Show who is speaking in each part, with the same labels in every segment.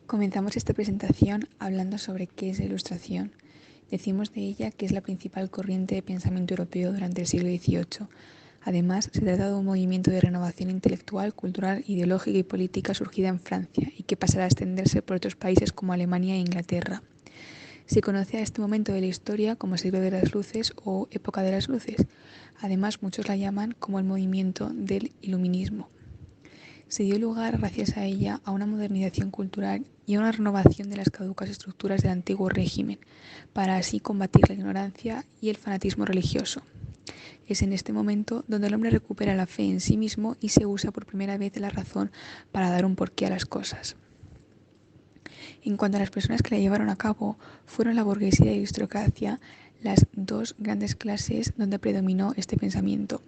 Speaker 1: Comenzamos esta presentación hablando sobre qué es la Ilustración. Decimos de ella que es la principal corriente de pensamiento europeo durante el siglo XVIII. Además, se trata de un movimiento de renovación intelectual, cultural, ideológica y política surgida en Francia y que pasará a extenderse por otros países como Alemania e Inglaterra. Se conoce a este momento de la historia como siglo de las luces o época de las luces. Además, muchos la llaman como el movimiento del iluminismo. Se dio lugar, gracias a ella, a una modernización cultural y a una renovación de las caducas estructuras del antiguo régimen, para así combatir la ignorancia y el fanatismo religioso. Es en este momento donde el hombre recupera la fe en sí mismo y se usa por primera vez la razón para dar un porqué a las cosas. En cuanto a las personas que la llevaron a cabo, fueron la burguesía y la aristocracia las dos grandes clases donde predominó este pensamiento.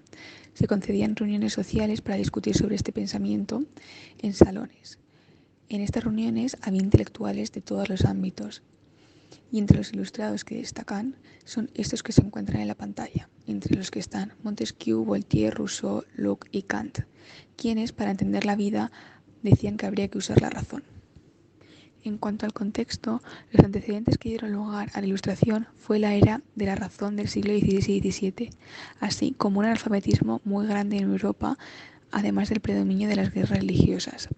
Speaker 1: Se concedían reuniones sociales para discutir sobre este pensamiento en salones. En estas reuniones había intelectuales de todos los ámbitos, y entre los ilustrados que destacan son estos que se encuentran en la pantalla, entre los que están Montesquieu, Voltaire, Rousseau, Locke y Kant, quienes, para entender la vida, decían que habría que usar la razón. En cuanto al contexto, los antecedentes que dieron lugar a la Ilustración fue la era de la razón del siglo XVI y XVII, así como un analfabetismo muy grande en Europa, además del predominio de las guerras religiosas.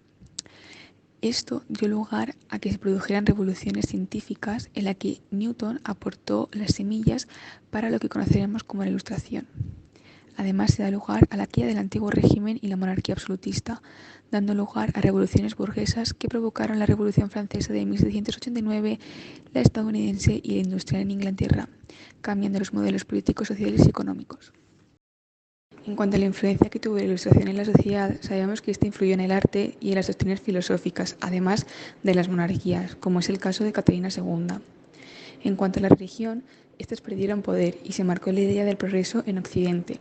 Speaker 1: Esto dio lugar a que se produjeran revoluciones científicas en las que Newton aportó las semillas para lo que conoceremos como la Ilustración. Además, se da lugar a la caída del antiguo régimen y la monarquía absolutista, dando lugar a revoluciones burguesas que provocaron la Revolución Francesa de 1789, la estadounidense y la industrial en Inglaterra, cambiando los modelos políticos, sociales y económicos. En cuanto a la influencia que tuvo la Ilustración en la sociedad, sabemos que esta influyó en el arte y en las doctrinas filosóficas, además de las monarquías, como es el caso de Catalina II. En cuanto a la religión, estas perdieron poder y se marcó la idea del progreso en Occidente.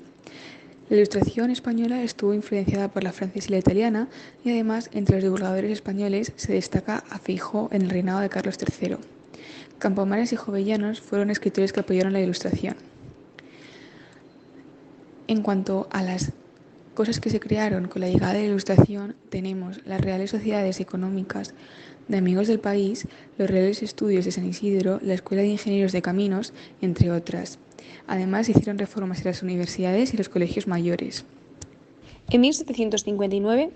Speaker 1: La Ilustración española estuvo influenciada por la francesa y la italiana, y además entre los divulgadores españoles se destaca a Feijoo en el reinado de Carlos III. Campomanes y Jovellanos fueron escritores que apoyaron la Ilustración. En cuanto a las cosas que se crearon con la llegada de la Ilustración, tenemos las Reales Sociedades Económicas de Amigos del País, los Reales Estudios de San Isidro, la Escuela de Ingenieros de Caminos, entre otras. Además, se hicieron reformas en las universidades y los colegios mayores.
Speaker 2: En 1759,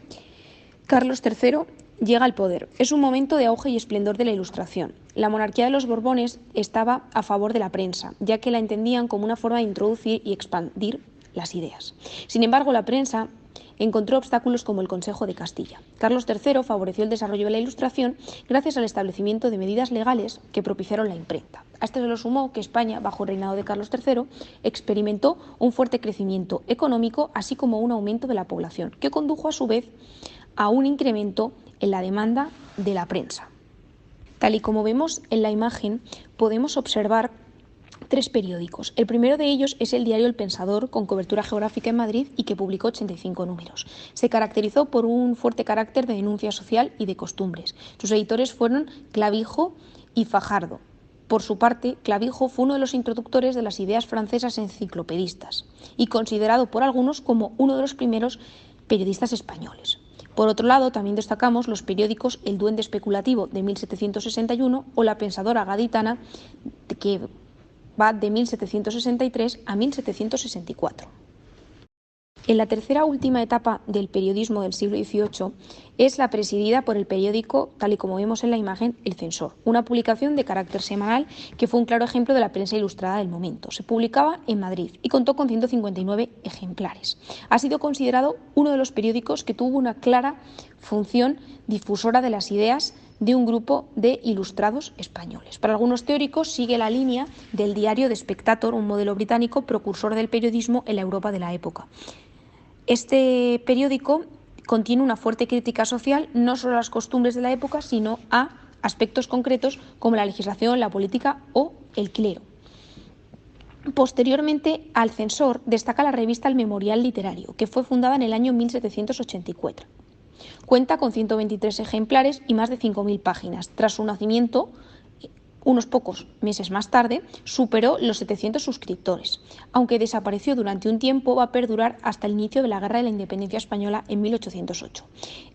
Speaker 2: Carlos III llega al poder. Es un momento de auge y esplendor de la Ilustración. La monarquía de los Borbones estaba a favor de la prensa, ya que la entendían como una forma de introducir y expandir las ideas. Sin embargo, la prensa encontró obstáculos como el Consejo de Castilla. Carlos III favoreció el desarrollo de la Ilustración gracias al establecimiento de medidas legales que propiciaron la imprenta. A esto se lo sumó que España, bajo el reinado de Carlos III, experimentó un fuerte crecimiento económico, así como un aumento de la población, que condujo a su vez a un incremento en la demanda de la prensa. Tal y como vemos en la imagen, podemos observar tres periódicos. El primero de ellos es el diario El Pensador, con cobertura geográfica en Madrid y que publicó 85 números. Se caracterizó por un fuerte carácter de denuncia social y de costumbres. Sus editores fueron Clavijo y Fajardo. Por su parte, Clavijo fue uno de los introductores de las ideas francesas enciclopedistas y considerado por algunos como uno de los primeros periodistas españoles. Por otro lado, también destacamos los periódicos El Duende Especulativo, de 1761, o La Pensadora Gaditana, que va de 1763 a 1764. En la tercera última etapa del periodismo del siglo XVIII es la presidida por el periódico, tal y como vemos en la imagen, El Censor, una publicación de carácter semanal que fue un claro ejemplo de la prensa ilustrada del momento. Se publicaba en Madrid y contó con 159 ejemplares. Ha sido considerado uno de los periódicos que tuvo una clara función difusora de las ideas de un grupo de ilustrados españoles. Para algunos teóricos sigue la línea del diario The Spectator, un modelo británico precursor del periodismo en la Europa de la época. Este periódico contiene una fuerte crítica social, no solo a las costumbres de la época, sino a aspectos concretos como la legislación, la política o el clero. Posteriormente al Censor destaca la revista El Memorial Literario, que fue fundada en el año 1784. Cuenta con 123 ejemplares y más de 5.000 páginas. Tras su nacimiento, Unos pocos meses más tarde superó los 700 suscriptores. Aunque desapareció durante un tiempo, va a perdurar hasta el inicio de la Guerra de la Independencia Española en 1808.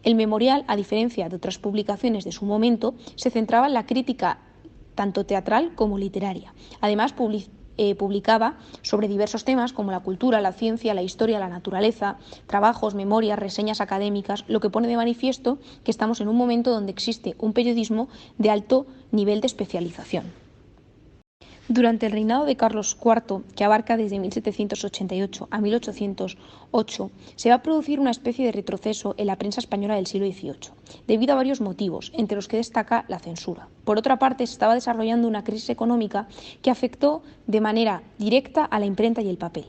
Speaker 2: El memorial, a diferencia de otras publicaciones de su momento, se centraba en la crítica tanto teatral como literaria. Además, publicaba sobre diversos temas como la cultura, la ciencia, la historia, la naturaleza, trabajos, memorias, reseñas académicas, lo que pone de manifiesto que estamos en un momento donde existe un periodismo de alto nivel de especialización. Durante el reinado de Carlos IV, que abarca desde 1788 a 1808, se va a producir una especie de retroceso en la prensa española del siglo XVIII, debido a varios motivos, entre los que destaca la censura. Por otra parte, se estaba desarrollando una crisis económica que afectó de manera directa a la imprenta y el papel.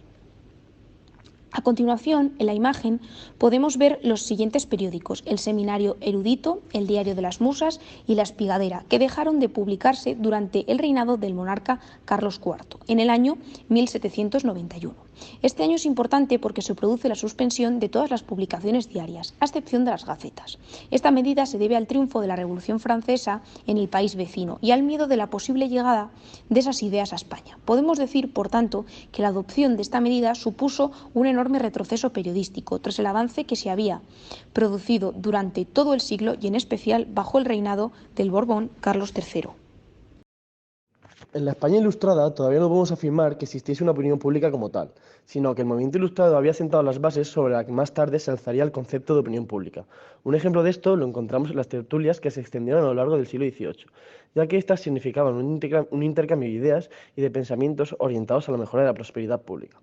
Speaker 2: A continuación, en la imagen, podemos ver los siguientes periódicos: El Seminario Erudito, El Diario de las Musas y La Espigadera, que dejaron de publicarse durante el reinado del monarca Carlos IV, en el año 1791. Este año es importante porque se produce la suspensión de todas las publicaciones diarias, a excepción de las gacetas. Esta medida se debe al triunfo de la Revolución Francesa en el país vecino y al miedo de la posible llegada de esas ideas a España. Podemos decir, por tanto, que la adopción de esta medida supuso un enorme retroceso periodístico tras el avance que se había producido durante todo el siglo y en especial bajo el reinado del Borbón Carlos III.
Speaker 3: En la España ilustrada todavía no podemos afirmar que existiese una opinión pública como tal, sino que el movimiento ilustrado había sentado las bases sobre las que más tarde se alzaría el concepto de opinión pública. Un ejemplo de esto lo encontramos en las tertulias que se extendieron a lo largo del siglo XVIII, ya que éstas significaban un intercambio de ideas y de pensamientos orientados a la mejora de la prosperidad pública.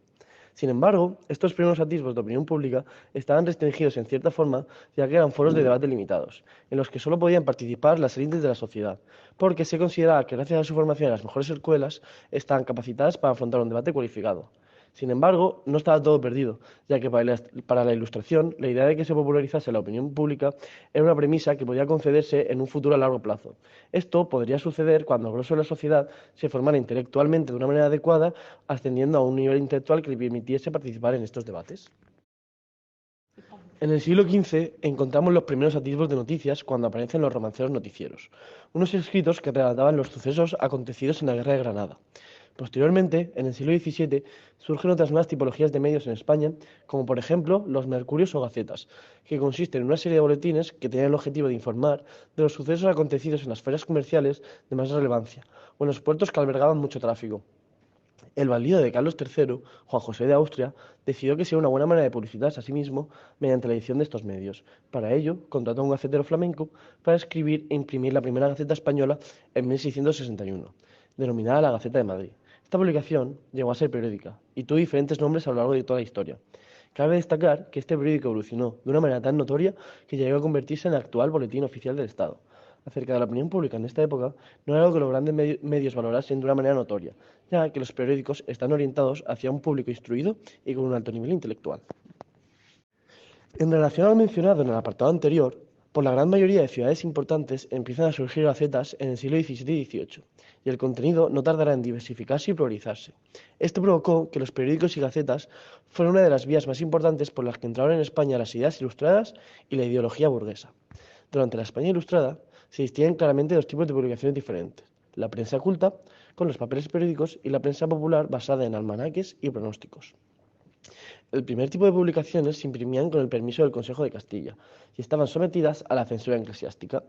Speaker 3: Sin embargo, estos primeros atisbos de opinión pública estaban restringidos en cierta forma, ya que eran foros de debate limitados, en los que solo podían participar las élites de la sociedad, porque se consideraba que gracias a su formación en las mejores escuelas estaban capacitadas para afrontar un debate cualificado. Sin embargo, no estaba todo perdido, ya que para la Ilustración la idea de que se popularizase la opinión pública era una premisa que podía concederse en un futuro a largo plazo. Esto podría suceder cuando el grueso de la sociedad se formara intelectualmente de una manera adecuada, ascendiendo a un nivel intelectual que le permitiese participar en estos debates. En el siglo XV encontramos los primeros atisbos de noticias cuando aparecen los romanceros noticieros, unos escritos que relataban los sucesos acontecidos en la Guerra de Granada. Posteriormente, en el siglo XVII, surgen otras nuevas tipologías de medios en España, como por ejemplo los mercurios o gacetas, que consisten en una serie de boletines que tenían el objetivo de informar de los sucesos acontecidos en las ferias comerciales de más relevancia o en los puertos que albergaban mucho tráfico. El valido de Carlos III, Juan José de Austria, decidió que sería una buena manera de publicitarse a sí mismo mediante la edición de estos medios. Para ello, contrató a un gacetero flamenco para escribir e imprimir la primera Gaceta Española en 1661, denominada la Gaceta de Madrid. Esta publicación llegó a ser periódica y tuvo diferentes nombres a lo largo de toda la historia. Cabe destacar que este periódico evolucionó de una manera tan notoria que llegó a convertirse en el actual boletín oficial del Estado. Acerca de la opinión pública en esta época, no era algo que los grandes medios valorasen de una manera notoria, ya que los periódicos están orientados hacia un público instruido y con un alto nivel intelectual. En relación a lo mencionado en el apartado anterior, por la gran mayoría de ciudades importantes empiezan a surgir gacetas en el siglo XVII y XVIII, y el contenido no tardará en diversificarse y pluralizarse. Esto provocó que los periódicos y gacetas fueran una de las vías más importantes por las que entraron en España las ideas ilustradas y la ideología burguesa. Durante la España ilustrada se distinguen claramente dos tipos de publicaciones diferentes: la prensa culta, con los papeles periódicos, y la prensa popular basada en almanaques y pronósticos. El primer tipo de publicaciones se imprimían con el permiso del Consejo de Castilla y estaban sometidas a la censura eclesiástica.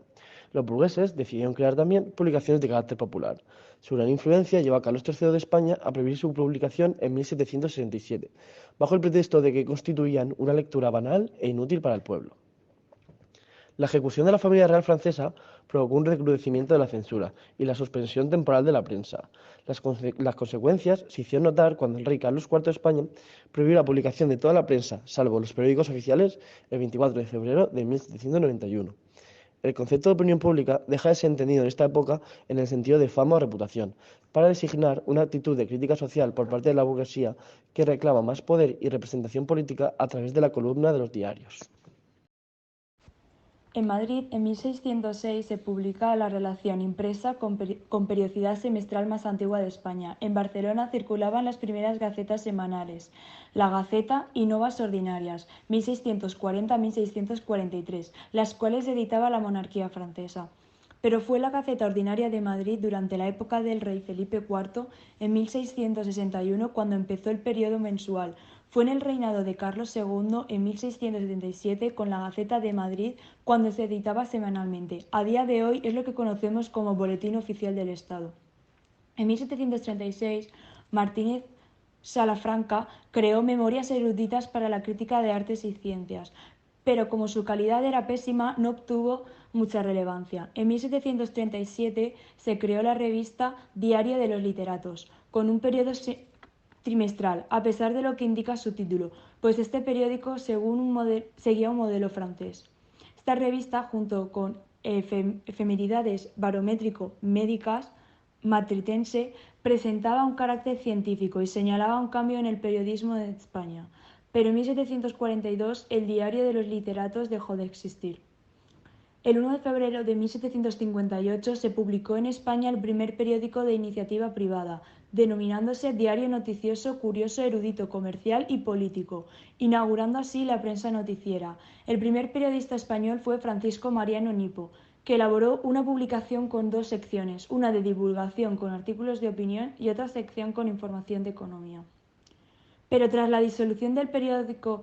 Speaker 3: Los burgueses decidieron crear también publicaciones de carácter popular. Su gran influencia llevó a Carlos III de España a prohibir su publicación en 1767, bajo el pretexto de que constituían una lectura banal e inútil para el pueblo. La ejecución de la familia real francesa provocó un recrudecimiento de la censura y la suspensión temporal de la prensa. Las consecuencias se hicieron notar cuando el rey Carlos IV de España prohibió la publicación de toda la prensa, salvo los periódicos oficiales, el 24 de febrero de 1791. El concepto de opinión pública deja de ser entendido en esta época en el sentido de fama o reputación, para designar una actitud de crítica social por parte de la burguesía que reclama más poder y representación política a través de la columna de los diarios.
Speaker 4: En Madrid, en 1606, se publica la relación impresa con periodicidad semestral más antigua de España. En Barcelona circulaban las primeras gacetas semanales, la Gaceta y Novas Ordinarias, 1640-1643, las cuales editaba la monarquía francesa. pero fue la Gaceta Ordinaria de Madrid durante la época del rey Felipe IV, en 1661, cuando empezó el periodo mensual. Fue en el reinado de Carlos II, en 1677, con la Gaceta de Madrid, cuando se editaba semanalmente. A día de hoy es lo que conocemos como Boletín Oficial del Estado. En 1736, Martínez Salafranca creó Memorias eruditas para la crítica de artes y ciencias, pero como su calidad era pésima no obtuvo mucha relevancia. En 1737 se creó la revista Diario de los Literatos, con un periodo trimestral, a pesar de lo que indica su título, pues este periódico seguía un modelo francés. Esta revista, junto con Efemeridades Barométrico Médicas Matritense, presentaba un carácter científico y señalaba un cambio en el periodismo de España, pero en 1742 el Diario de los Literatos dejó de existir. El 1 de febrero de 1758 se publicó en España el primer periódico de iniciativa privada, denominándose Diario Noticioso, Curioso, Erudito, Comercial y Político, inaugurando así la prensa noticiera. El primer periodista español fue Francisco Mariano Nipo, que elaboró una publicación con dos secciones, una de divulgación con artículos de opinión y otra sección con información de economía. Pero tras la disolución del periódico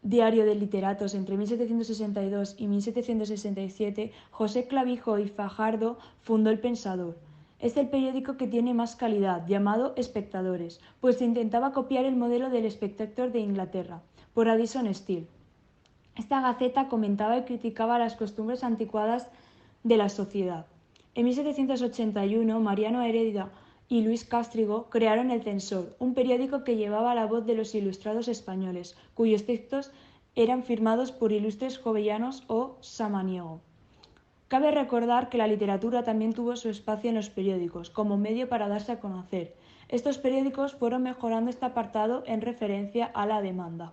Speaker 4: Diario de Literatos entre 1762 y 1767, José Clavijo y Fajardo fundó El Pensador. Es el periódico que tiene más calidad, llamado Espectadores, pues se intentaba copiar el modelo del Spectator de Inglaterra, por Addison Steele. Esta gaceta comentaba y criticaba las costumbres anticuadas de la sociedad. En 1781, Mariano Heredia y Luis Cástrigo crearon El Censor, un periódico que llevaba la voz de los ilustrados españoles, cuyos textos eran firmados por ilustres jovellanos o samaniego. Cabe recordar que la literatura también tuvo su espacio en los periódicos, como medio para darse a conocer. Estos periódicos fueron mejorando este apartado en referencia a la demanda.